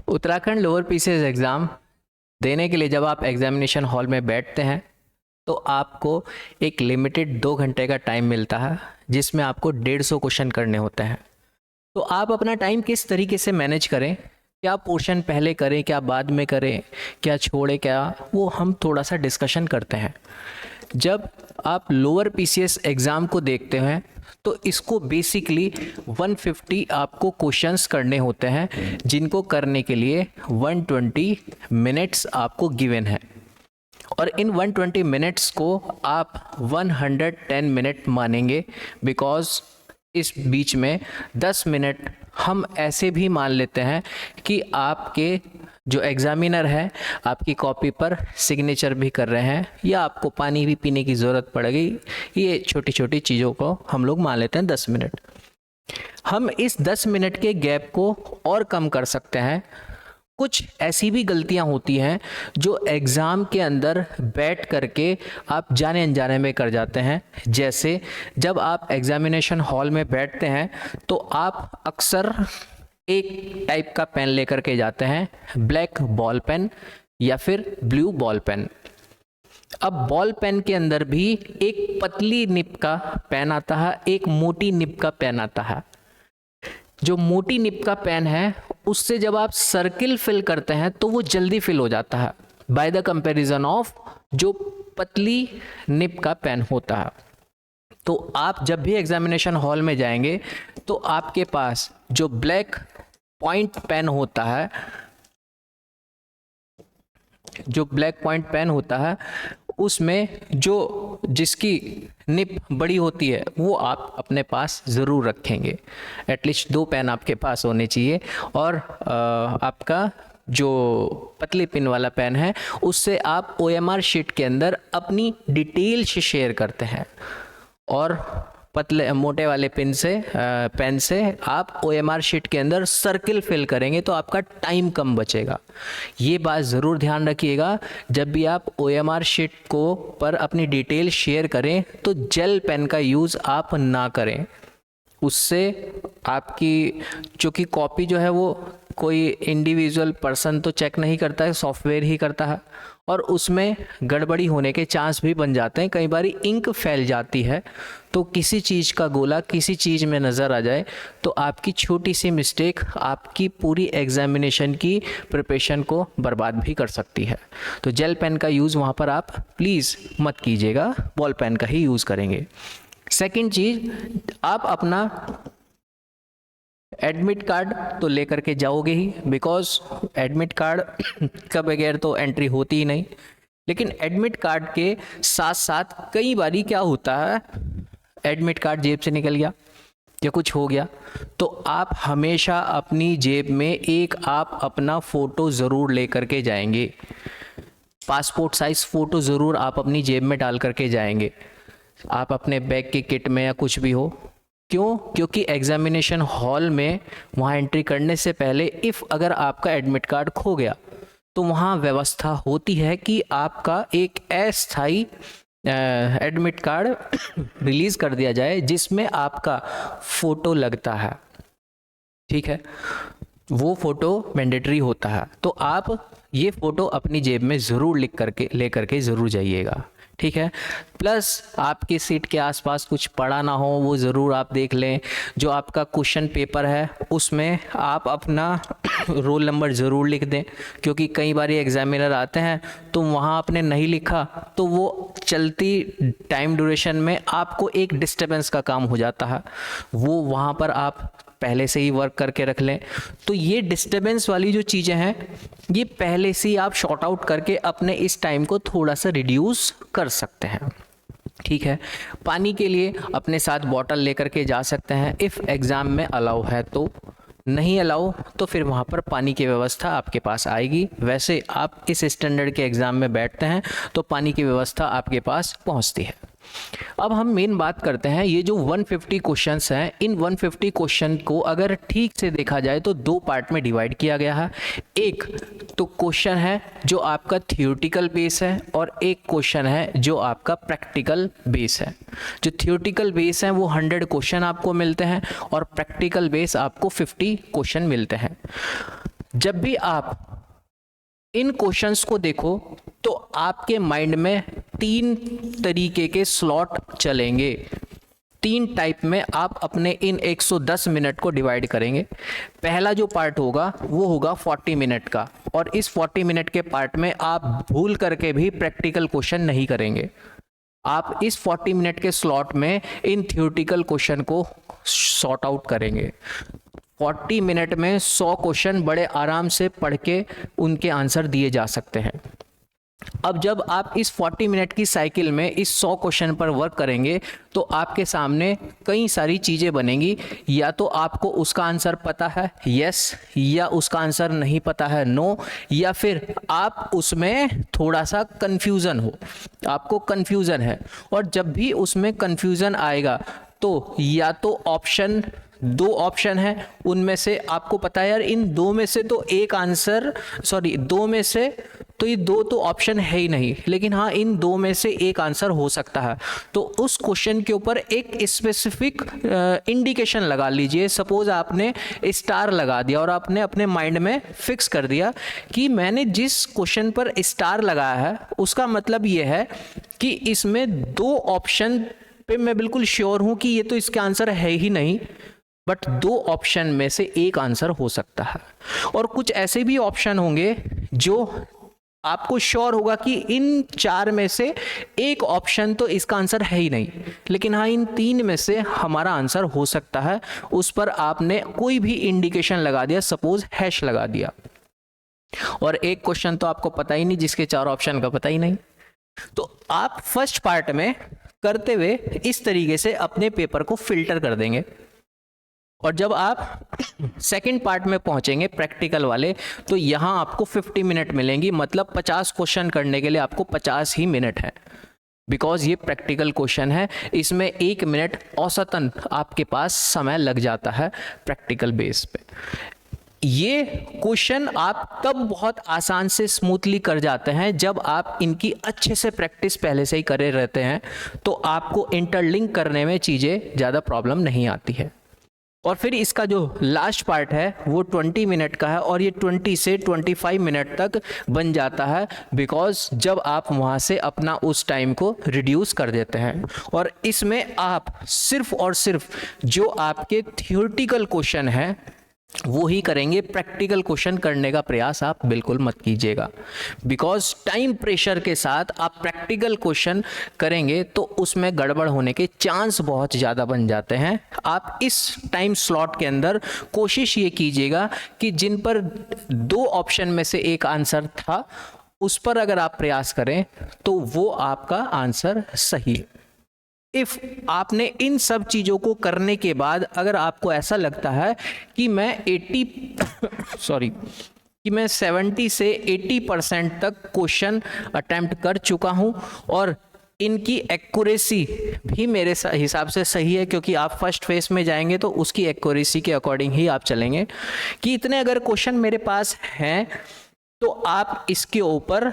Uttarakhand lower PCS exam देने के लिए जब आप एग्जामिनेशन हॉल में बैठते हैं तो आपको एक लिमिटेड 2 घंटे का टाइम मिलता है जिसमें आपको 150 क्वेश्चन करने होते हैं। तो आप अपना टाइम किस तरीके से मैनेज करें, क्या पोर्शन पहले करें, क्या बाद में करें, क्या छोड़े, क्या, वो हम थोड़ा सा डिस्कशन करते हैं। जब आप लोअर पीसीएस एग्ज़ाम को देखते हैं तो इसको बेसिकली 150 आपको क्वेश्चंस करने होते हैं जिनको करने के लिए 120 मिनट्स आपको गिवन है, और इन 120 मिनट्स को आप 110 मिनट मानेंगे बिकॉज इस बीच में 10 मिनट हम ऐसे भी मान लेते हैं कि आपके जो एग्जामिनर है आपकी कॉपी पर सिग्नेचर भी कर रहे हैं या आपको पानी भी पीने की ज़रूरत पड़ेगी। ये छोटी छोटी चीज़ों को हम लोग मान लेते हैं 10 मिनट। हम इस 10 मिनट के गैप को और कम कर सकते हैं। कुछ ऐसी भी गलतियां होती हैं जो एग्ज़ाम के अंदर बैठ करके आप जाने अनजाने में कर जाते हैं। जैसे जब आप एग्ज़ामिनेशन हॉल में बैठते हैं तो आप अक्सर एक टाइप का पेन लेकर के जाते हैं, ब्लैक बॉल पेन या फिर ब्लू बॉल पेन। अब बॉल पेन के अंदर भी एक पतली निब का पेन आता है, एक मोटी निब का पेन आता है। जो मोटी निब का पेन है उससे जब आप सर्किल फिल करते हैं तो वो जल्दी फिल हो जाता है बाय द कंपैरिजन ऑफ जो पतली निब का पेन होता है। तो आप जब भी एग्जामिनेशन हॉल में जाएंगे तो आपके पास जो ब्लैक पॉइंट पेन होता है, जो ब्लैक पॉइंट पेन होता है उसमें जो जिसकी निब बड़ी होती है वो आप अपने पास ज़रूर रखेंगे। एटलीस्ट 2 पेन आपके पास होने चाहिए। और आपका जो पतली पिन वाला पेन है उससे आप ओएमआर शीट के अंदर अपनी डिटेल से शेयर करते हैं, और पतले मोटे वाले पेन से आप ओएमआर शीट के अंदर सर्किल फिल करेंगे तो आपका टाइम कम बचेगा। ये बात ज़रूर ध्यान रखिएगा, जब भी आप ओएमआर शीट को पर अपनी डिटेल शेयर करें तो जेल पेन का यूज़ आप ना करें। उससे आपकी जो कि कॉपी जो है वो कोई इंडिविजुअल पर्सन तो चेक नहीं करता है, सॉफ्टवेयर ही करता है, और उसमें गड़बड़ी होने के चांस भी बन जाते हैं। कई बार इंक फैल जाती है तो किसी चीज़ का गोला किसी चीज़ में नज़र आ जाए तो आपकी छोटी सी मिस्टेक आपकी पूरी एग्जामिनेशन की प्रिपरेशन को बर्बाद भी कर सकती है। तो जेल पेन का यूज़ वहाँ पर आप प्लीज़ मत कीजिएगा, बॉल पेन का ही यूज़ करेंगे। सेकंड चीज़, आप अपना एडमिट कार्ड तो लेकर के जाओगे ही, बिकॉज एडमिट कार्ड का बगैर तो एंट्री होती ही नहीं। लेकिन एडमिट कार्ड के साथ साथ कई बारी क्या होता है, एडमिट कार्ड जेब से निकल गया या कुछ हो गया तो आप हमेशा अपनी जेब में एक आप अपना फ़ोटो ज़रूर लेकर के जाएंगे। पासपोर्ट साइज़ फ़ोटो ज़रूर आप अपनी जेब में डाल करके जाएंगे, आप अपने बैग के किट में या कुछ भी हो। क्यों? क्योंकि एग्जामिनेशन हॉल में वहाँ एंट्री करने से पहले इफ़ अगर आपका एडमिट कार्ड खो गया तो वहाँ व्यवस्था होती है कि आपका एक अस्थायी एडमिट कार्ड रिलीज़ कर दिया जाए जिसमें आपका फ़ोटो लगता है। ठीक है, वो फ़ोटो मैंडेटरी होता है, तो आप ये फ़ोटो अपनी जेब में ज़रूर ले करके ज़रूर जाइएगा। ठीक है, प्लस आपकी सीट के आसपास कुछ पड़ा ना हो वो ज़रूर आप देख लें। जो आपका क्वेश्चन पेपर है उसमें आप अपना रोल नंबर ज़रूर लिख दें, क्योंकि कई बार एग्जामिनर आते हैं तो वहाँ आपने नहीं लिखा तो वो चलती टाइम ड्यूरेशन में आपको एक डिस्टर्बेंस का काम हो जाता है, वो वहाँ पर आप पहले से ही वर्क करके रख लें। तो ये डिस्टर्बेंस वाली जो चीज़ें हैं ये पहले से ही आप शॉर्ट आउट करके अपने इस टाइम को थोड़ा सा रिड्यूस कर सकते हैं। ठीक है, पानी के लिए अपने साथ बॉटल लेकर के जा सकते हैं इफ़ एग्ज़ाम में अलाउ है, तो नहीं अलाउ तो फिर वहाँ पर पानी की व्यवस्था आपके पास आएगी। वैसे आप इस स्टैंडर्ड के एग्ज़ाम में बैठते हैं तो पानी की व्यवस्था आपके पास पहुँचती है। अब हम मेन बात करते हैं, ये जो 150 क्वेश्चंस हैं, इन 150 क्वेश्चन को अगर ठीक से देखा जाए तो 2 पार्ट में डिवाइड किया गया है। एक तो क्वेश्चन है जो आपका थियोरेटिकल बेस है और एक क्वेश्चन है जो आपका प्रैक्टिकल बेस है। जो थियोरेटिकल बेस है वो 100 क्वेश्चन आपको मिलते हैं और प्रैक्टिकल बेस आपको 50 क्वेश्चन मिलते हैं। जब भी आप इन क्वेश्चंस को देखो तो आपके माइंड में 3 तरीके के स्लॉट चलेंगे। 3 टाइप में आप अपने इन 110 मिनट को डिवाइड करेंगे। पहला जो पार्ट होगा वो होगा 40 मिनट का, और इस 40 मिनट के पार्ट में आप भूल करके भी प्रैक्टिकल क्वेश्चन नहीं करेंगे। आप इस 40 मिनट के स्लॉट में इन थ्योरेटिकल क्वेश्चन को सॉर्ट आउट करेंगे। 40 मिनट में 100 क्वेश्चन बड़े आराम से पढ़ के उनके आंसर दिए जा सकते हैं। अब जब आप इस 40 मिनट की साइकिल में इस 100 क्वेश्चन पर वर्क करेंगे तो आपके सामने कई सारी चीज़ें बनेंगी। या तो आपको उसका आंसर पता है यस, या उसका आंसर नहीं पता है नो, या फिर आप उसमें थोड़ा सा कंफ्यूजन हो, आपको कंफ्यूजन है। और जब भी उसमें कंफ्यूजन आएगा तो या तो ऑप्शन 2 ऑप्शन है, उनमें से आपको पता है यार इन 2 में से तो एक आंसर, सॉरी 2 में से तो ये 2 तो ऑप्शन है ही नहीं, लेकिन हाँ इन 2 में से एक आंसर हो सकता है। तो उस क्वेश्चन के ऊपर एक स्पेसिफिक इंडिकेशन लगा लीजिए। सपोज आपने स्टार लगा दिया और आपने अपने माइंड में फिक्स कर दिया कि मैंने जिस क्वेश्चन पर स्टार लगाया है उसका मतलब ये है कि इसमें 2 ऑप्शन पे मैं बिल्कुल श्योर हूं कि ये तो इसका आंसर है ही नहीं, बट 2 ऑप्शन में से एक आंसर हो सकता है। और कुछ ऐसे भी ऑप्शन होंगे जो आपको श्योर होगा कि इन 4 में से एक ऑप्शन तो इसका आंसर है ही नहीं, लेकिन हाँ इन 3 में से हमारा आंसर हो सकता है। उस पर आपने कोई भी इंडिकेशन लगा दिया, सपोज हैश लगा दिया, और एक क्वेश्चन तो आपको पता ही नहीं जिसके 4 ऑप्शन का पता ही नहीं। तो आप फर्स्ट पार्ट में करते हुए इस तरीके से अपने पेपर को फिल्टर कर देंगे, और जब आप सेकंड पार्ट में पहुंचेंगे प्रैक्टिकल वाले तो यहां आपको 50 मिनट मिलेंगी। मतलब 50 क्वेश्चन करने के लिए आपको 50 ही मिनट है, बिकॉज ये प्रैक्टिकल क्वेश्चन है। इसमें 1 मिनट औसतन आपके पास समय लग जाता है प्रैक्टिकल बेस पे। ये क्वेश्चन आप तब बहुत आसान से स्मूथली कर जाते हैं जब आप इनकी अच्छे से प्रैक्टिस पहले से ही करे रहते हैं, तो आपको इंटरलिंक करने में चीज़ें ज़्यादा प्रॉब्लम नहीं आती है। और फिर इसका जो लास्ट पार्ट है वो 20 मिनट का है, और ये 20 से 25 मिनट तक बन जाता है, बिकॉज जब आप वहाँ से अपना उस टाइम को रिड्यूस कर देते हैं। और इसमें आप सिर्फ और सिर्फ जो आपके थियोरेटिकल क्वेश्चन है वो ही करेंगे। प्रैक्टिकल क्वेश्चन करने का प्रयास आप बिल्कुल मत कीजिएगा, बिकॉज टाइम प्रेशर के साथ आप प्रैक्टिकल क्वेश्चन करेंगे तो उसमें गड़बड़ होने के चांस बहुत ज़्यादा बन जाते हैं। आप इस टाइम स्लॉट के अंदर कोशिश ये कीजिएगा कि जिन पर 2 ऑप्शन में से एक आंसर था उस पर अगर आप प्रयास करें तो वो आपका आंसर सही है। इफ आपने इन सब चीज़ों को करने के बाद अगर आपको ऐसा लगता है कि मैं 70 से 80% तक क्वेश्चन अटेम्प्ट कर चुका हूं और इनकी एक्यूरेसी भी मेरे हिसाब से सही है, क्योंकि आप फर्स्ट फेज में जाएंगे तो उसकी एक्यूरेसी के अकॉर्डिंग ही आप चलेंगे, कि इतने अगर क्वेश्चन मेरे पास हैं तो आप इसके ऊपर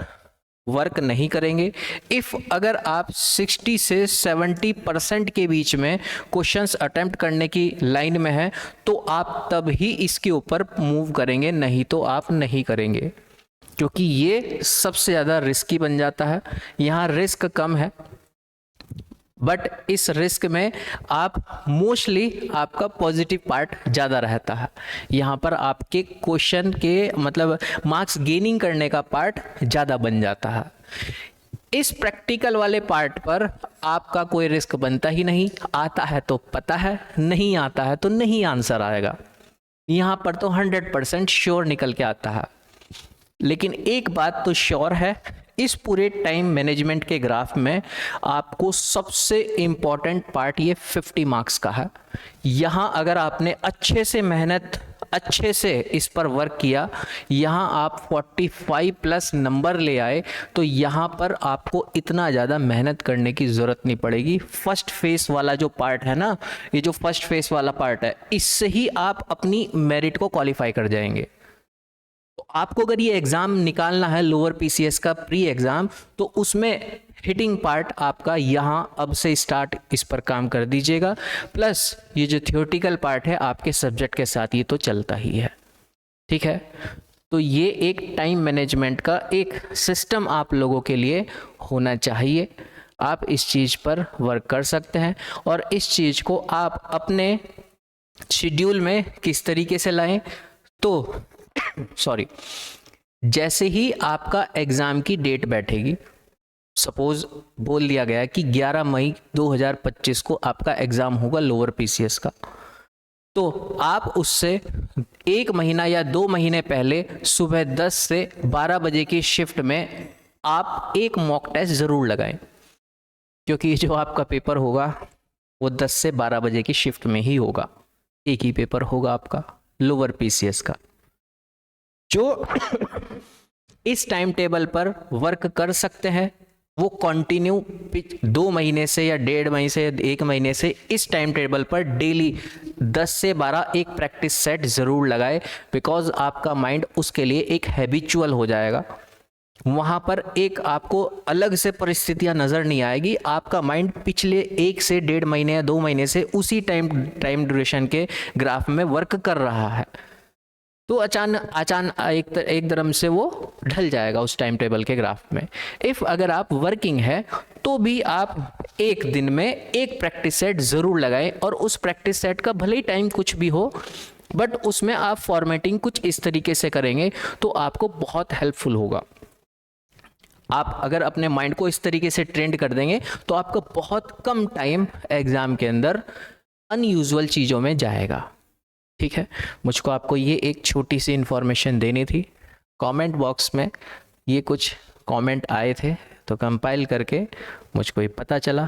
वर्क नहीं करेंगे। इफ अगर आप 60 से 70% के बीच में क्वेश्चंस अटेम्प्ट करने की लाइन में हैं तो आप तब ही इसके ऊपर मूव करेंगे, नहीं तो आप नहीं करेंगे, क्योंकि ये सबसे ज़्यादा रिस्की बन जाता है। यहाँ रिस्क कम है, बट इस रिस्क में आप मोस्टली आपका पॉजिटिव पार्ट ज़्यादा रहता है। यहाँ पर आपके क्वेश्चन के मतलब मार्क्स गेनिंग करने का पार्ट ज़्यादा बन जाता है। इस प्रैक्टिकल वाले पार्ट पर आपका कोई रिस्क बनता ही नहीं। आता है तो पता है, नहीं आता है तो नहीं आंसर आएगा। यहाँ पर तो 100% श्योर निकल के आता है। लेकिन एक बात तो श्योर है, इस पूरे टाइम मैनेजमेंट के ग्राफ में आपको सबसे इम्पॉर्टेंट पार्ट ये 50 मार्क्स का है। यहाँ अगर आपने अच्छे से मेहनत अच्छे से इस पर वर्क किया, यहाँ आप 45+ नंबर ले आए, तो यहाँ पर आपको इतना ज़्यादा मेहनत करने की ज़रूरत नहीं पड़ेगी। फर्स्ट फेस वाला जो पार्ट है ना, ये जो फर्स्ट फेस वाला पार्ट है, इससे ही आप अपनी मेरिट को क्वालिफाई कर जाएंगे। तो आपको अगर ये एग्ज़ाम निकालना है लोअर पीसीएस का प्री एग्ज़ाम, तो उसमें हिटिंग पार्ट आपका यहाँ अब से स्टार्ट इस पर काम कर दीजिएगा। प्लस ये जो थियोरेटिकल पार्ट है आपके सब्जेक्ट के साथ ये तो चलता ही है, ठीक है। तो ये एक टाइम मैनेजमेंट का एक सिस्टम आप लोगों के लिए होना चाहिए। आप इस चीज़ पर वर्क कर सकते हैं और इस चीज़ को आप अपने शेड्यूल में किस तरीके से लाएं, तो सॉरी, जैसे ही आपका एग्ज़ाम की डेट बैठेगी, सपोज बोल दिया गया कि 11 मई 2025 को आपका एग्ज़ाम होगा लोअर पीसीएस का, तो आप उससे 1 महीना या 2 महीने पहले सुबह 10 से 12 बजे की शिफ्ट में आप एक मॉक टेस्ट ज़रूर लगाएं, क्योंकि जो आपका पेपर होगा वो 10 से 12 बजे की शिफ्ट में ही होगा। एक ही पेपर होगा आपका लोअर पीसीएस का। जो इस टाइम टेबल पर वर्क कर सकते हैं वो कंटिन्यू 2 महीने से या 1.5 महीने से 1 महीने से इस टाइम टेबल पर डेली 10 से 12 एक प्रैक्टिस सेट ज़रूर लगाए, बिकॉज आपका माइंड उसके लिए एक हैबिचुअल हो जाएगा। वहाँ पर एक आपको अलग से परिस्थितियाँ नज़र नहीं आएगी, आपका माइंड पिछले 1 से 1.5 महीने या 2 महीने से उसी टाइम ड्यूरेशन के ग्राफ में वर्क कर रहा है। तो अचानक एक दरम से वो ढल जाएगा उस टाइम टेबल के ग्राफ में। इफ़ अगर आप वर्किंग है तो भी आप एक दिन में एक प्रैक्टिस सेट ज़रूर लगाएं, और उस प्रैक्टिस सेट का भले ही टाइम कुछ भी हो, बट उसमें आप फॉर्मेटिंग कुछ इस तरीके से करेंगे तो आपको बहुत हेल्पफुल होगा। आप अगर अपने माइंड को इस तरीके से ट्रेंड कर देंगे तो आपका बहुत कम टाइम एग्ज़ाम के अंदर अनयूजुअल चीज़ों में जाएगा। ठीक है, मुझको आपको ये एक छोटी सी इन्फॉर्मेशन देनी थी। कमेंट बॉक्स में ये कुछ कमेंट आए थे तो कंपाइल करके मुझको ये पता चला,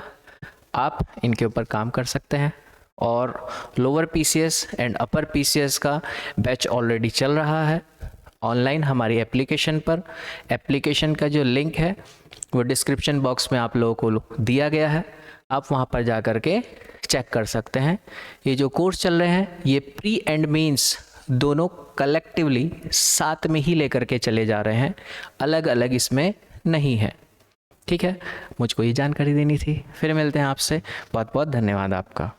आप इनके ऊपर काम कर सकते हैं। और lower PCS and upper PCS का बैच ऑलरेडी चल रहा है ऑनलाइन हमारी एप्लीकेशन पर। एप्लीकेशन का जो लिंक है वो डिस्क्रिप्शन बॉक्स में आप लोगों को दिया गया है, आप वहाँ पर जा कर के चेक कर सकते हैं। ये जो कोर्स चल रहे हैं ये प्री एंड मेंस दोनों कलेक्टिवली साथ में ही लेकर के चले जा रहे हैं, अलग अलग इसमें नहीं है। ठीक है, मुझको ये जानकारी देनी थी। फिर मिलते हैं आपसे, बहुत बहुत धन्यवाद आपका।